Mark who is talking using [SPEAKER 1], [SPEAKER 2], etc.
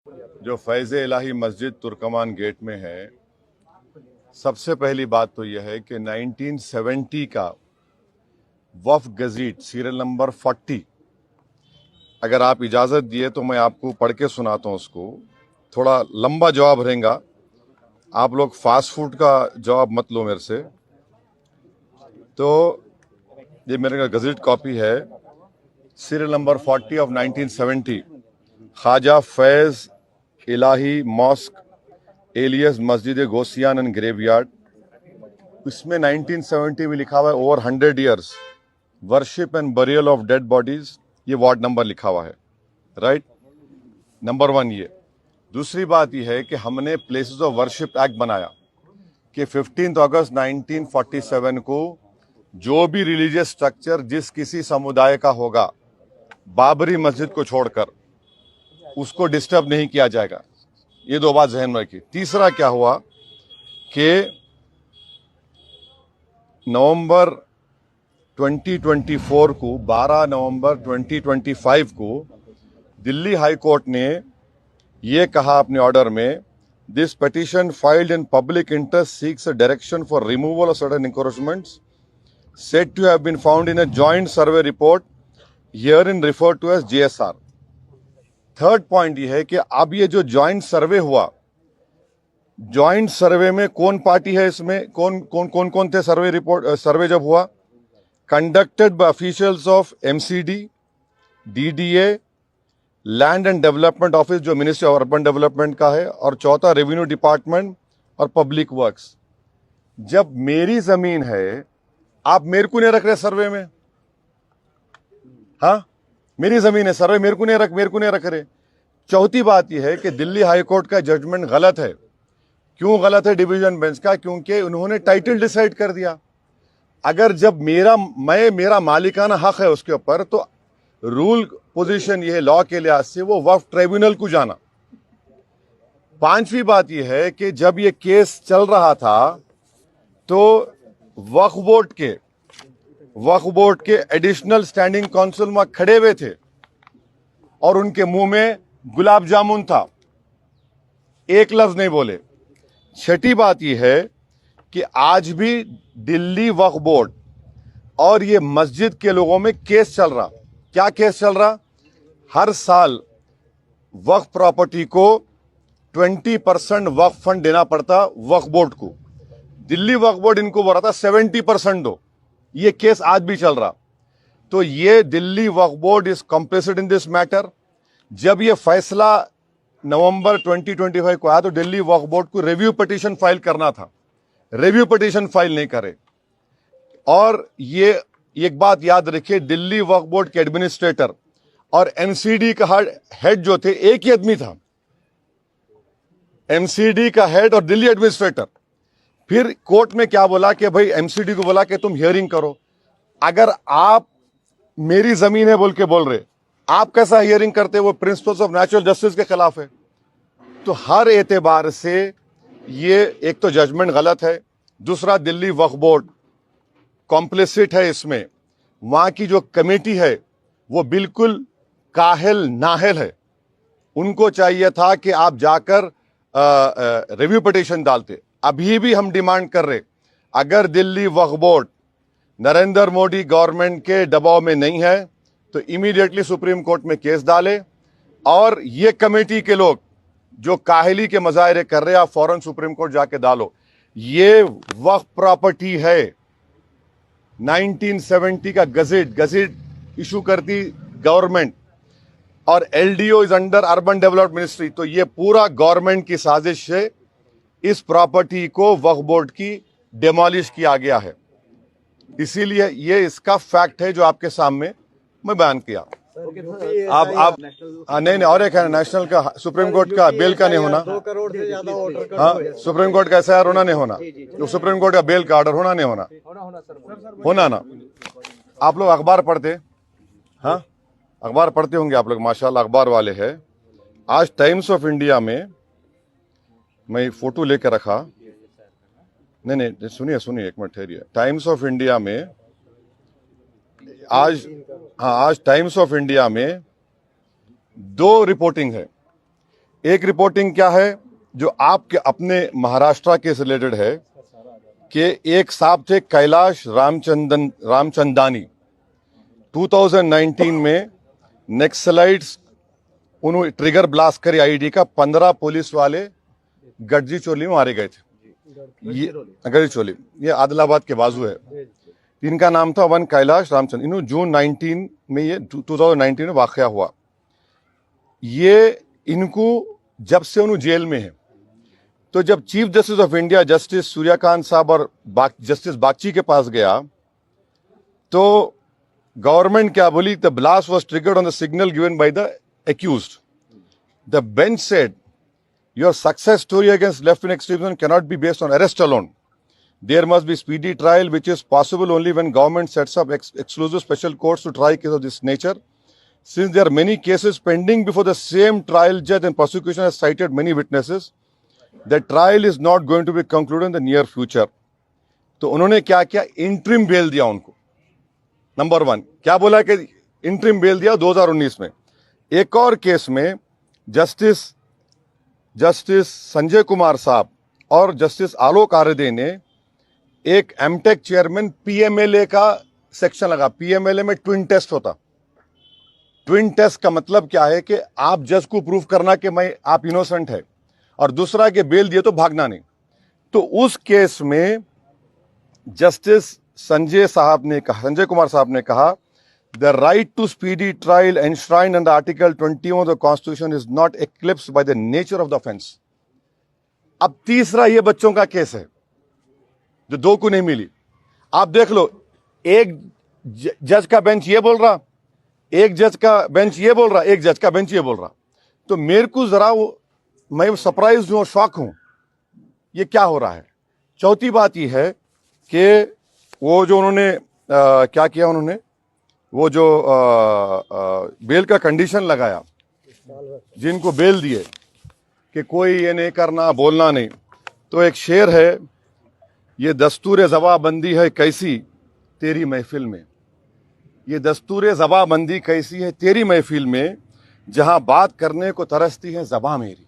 [SPEAKER 1] जो फैज़ इलाही मस्जिद तुर्कमान गेट में है, सबसे पहली बात तो यह है कि 1970 का वफ़ गज़ीट सीरियल नंबर 40, अगर आप इजाज़त दिए तो मैं आपको पढ़ के सुनाता हूँ उसको। थोड़ा लंबा जवाब रहेगा, आप लोग फास्ट फूड का जवाब मत लो मेरे से। तो ये मेरे गज़ीट कॉपी है, serial number 40 of 1970, Khwaja Faiz Ilahi mosque alias Masjid Ghausiyan and graveyard. इसमें 1970 में लिखा हुआ है over 100 years worship and burial of dead bodies. ये वार्ड नंबर लिखा हुआ है, राइट। नंबर 1 ये। दूसरी बात यह है कि हमने प्लेसेस ऑफ वर्शिप एक्ट बनाया कि 15 अगस्त 1947 को जो भी रिलीजियस स्ट्रक्चर जिस किसी समुदाय का होगा, बाबरी मस्जिद को छोड़कर, उसको डिस्टर्ब नहीं किया जाएगा। ये दो बात जहन में रखी। तीसरा क्या हुआ कि नवंबर 2024 को 12 नवंबर 2025 को दिल्ली हाई कोर्ट ने ये कहा अपने ऑर्डर में, this petition filed in public interest seeks a direction for removal of certain encroachments said to have been found in a joint survey report herein referred to as JSR। Third point ये है कि अब ये जो joint सर्वे हुआ, joint सर्वे में कौन party है, इसमें कौन थे सर्वे रिपोर्ट सर्वे जब हुआ, conducted by officials of MCD, DDA, land and development office जो मिनिस्ट्री ऑफ अर्बन डेवलपमेंट का है, और चौथा रेवेन्यू डिपार्टमेंट और पब्लिक वर्क्स। जब मेरी जमीन है, आप मेरे को नहीं रख रहे सर्वे में। हाँ, मेरी जमीन है, सर्वे मेरे को नहीं रख रहे। चौथी बात यह है कि दिल्ली हाई कोर्ट का जजमेंट गलत है। क्यों गलत है डिवीजन बेंच का? क्योंकि उन्होंने टाइटल डिसाइड कर दिया। अगर जब मेरा मालिकाना हक है उसके ऊपर, तो रूल पोजीशन ये है लॉ के लिहाज से वो वक्फ ट्रिब्यूनल को जाना। पांचवी बात यह है कि जब ये केस चल रहा था तो वक्फ बोर्ड के एडिशनल स्टैंडिंग काउंसिल में खड़े हुए थे और उनके मुंह में गुलाब जामुन था, एक लफ्ज नहीं बोले। छठी बात यह है कि आज भी दिल्ली वक्फ बोर्ड और ये मस्जिद के लोगों में केस चल रहा। क्या केस चल रहा? हर साल वक्फ प्रॉपर्टी को 20% वक्फ फंड देना पड़ता वक्फ बोर्ड को। दिल्ली वक्फ बोर्ड इनको बोल रहा था 70% दो। ये केस आज भी चल रहा। तो ये Delhi Waqf board is complicit in this matter. जब ये फैसला नवंबर 2025 को आया तो दिल्ली वक्फ बोर्ड को रिव्यू पिटीशन फाइल करना था, रिव्यू पिटीशन फाइल नहीं करे। और ये एक बात याद रखिए, दिल्ली वक्फ बोर्ड के एडमिनिस्ट्रेटर और MCD का हेड जो थे, एक ही आदमी था। MCD का हेड और दिल्ली एडमिनिस्ट्रेटर। फिर कोर्ट में क्या बोला कि भाई MCD को बोला कि तुम हियरिंग करो। अगर आप मेरी जमीन है बोल के बोल रहे, आप कैसा हियरिंग करते? वो प्रिंसिपल्स ऑफ नेचुरल जस्टिस के खिलाफ है। तो हर एतबार से ये एक तो जजमेंट गलत है, दूसरा दिल्ली वक्फ बोर्ड कॉम्प्लिसिट है इसमें। वहां की जो कमेटी है वो बिल्कुल काहिल नाहिल है। उनको चाहिए था कि आप जाकर रिव्यू पिटीशन डालते। अभी भी हम डिमांड कर रहे, अगर दिल्ली वक्फ बोर्ड नरेंद्र मोदी गवर्नमेंट के दबाव में नहीं है तो इमीडिएटली सुप्रीम कोर्ट में केस डाले, और ये कमेटी के लोग जो काहिली के मजाहरे कर रहे हैं, आप फौरन सुप्रीम कोर्ट जाके डालो। ये वक्फ प्रॉपर्टी है। 1970 का गजेट इशू करती गवर्नमेंट, और LDO is under urban development ministry. तो ये पूरा गवर्नमेंट की साजिश से इस प्रॉपर्टी को वक्फ बोर्ड की डेमोलिश किया गया है। इसीलिए ये इसका फैक्ट है जो आपके सामने मैं बयान किया। आप नहीं, और एक है नेशनल का, सुप्रीम कोर्ट का बेल का नहीं होना।
[SPEAKER 2] 2 करोड़ से ज्यादा वोटर
[SPEAKER 1] हाँ, सुप्रीम कोर्ट का SIR होना नहीं होना, तो सुप्रीम कोर्ट का बेल का ऑर्डर होना नहीं होना, होना ना। आप लोग अखबार पढ़ते? हाँ, अखबार पढ़ते होंगे आप लोग, माशाल्लाह अखबार वाले हैं। आज टाइम्स ऑफ इंडिया में मैं फोटो लेकर रखा, नहीं सुनिए एक मिनट ठहरिए। टाइम्स ऑफ इंडिया में आज टाइम्स ऑफ इंडिया में 2 रिपोर्टिंग है। एक रिपोर्टिंग क्या है जो आपके अपने महाराष्ट्र के से रिलेटेड है कि एक साहब थे कैलाश रामचंदानी 2019 में नेक्सलाइट्स उन्होंने ट्रिगर ब्लास्ट करी आईडी का 15 पुलिस वाले गढ़चिरौली में मारे गए थे। ये गढ़चिरौली ये आदिलाबाद के बाजू है। इनका नाम था वन कैलाश रामचंद्र। इन्होंने जून 19 में ये 2019 में वाकया हुआ। ये इनको जब से उन्होंने जेल में है तो जब chief justice of India justice Suryakant साहब और जस्टिस बागची के पास गया तो गवर्नमेंट क्या बोली, the blast was triggered on the signal given by the accused. The bench said, your success story against left-wing extremism cannot be based on arrest alone. There must be speedy trial, which is possible only when government sets up exclusive special courts to try cases of this nature. Since there are many cases pending before the same trial judge and prosecution has cited many witnesses, the trial is not going to be concluded in the near future. तो उन्होंने क्या किया, interim bell दिया उनको। Number one क्या बोला कि interim bell दिया 2019 में। एक और केस में जस्टिस संजय कुमार साहब और जस्टिस आलोक आर्दे ने एक एमटेक चेयरमैन पीएमएलए का सेक्शन लगा। पीएमएलए में ट्विन टेस्ट होता। ट्विन टेस्ट का मतलब क्या है कि आप जज को प्रूव करना कि आप इनोसेंट है और दूसरा के बेल दिए तो भागना नहीं। तो उस केस में जस्टिस संजय कुमार साहब ने कहा, the right to speedy trial enshrined under Article 21 of the Constitution is not eclipsed by the nature of the offense. अब तीसरा ये बच्चों का केस है जो 2 को नहीं मिली। आप देख लो, एक जज का बेंच ये बोल रहा, एक जज का बेंच ये बोल रहा, एक जज का बेंच ये बोल रहा। तो मेरे को जरा मैं सरप्राइज हूं और शॉक हूं, ये क्या हो रहा है। चौथी बात ये है कि वो जो उन्होंने क्या किया, उन्होंने वो जो बेल का कंडीशन लगाया, जिनको बेल दिए कि कोई ये नहीं करना, बोलना नहीं। तो एक शेर है, ये दस्तूर जबाबंदी है कैसी तेरी महफिल में। ये दस्तूर जबाबंदी कैसी है तेरी महफिल में, जहां बात करने को तरसती है ज़बां मेरी।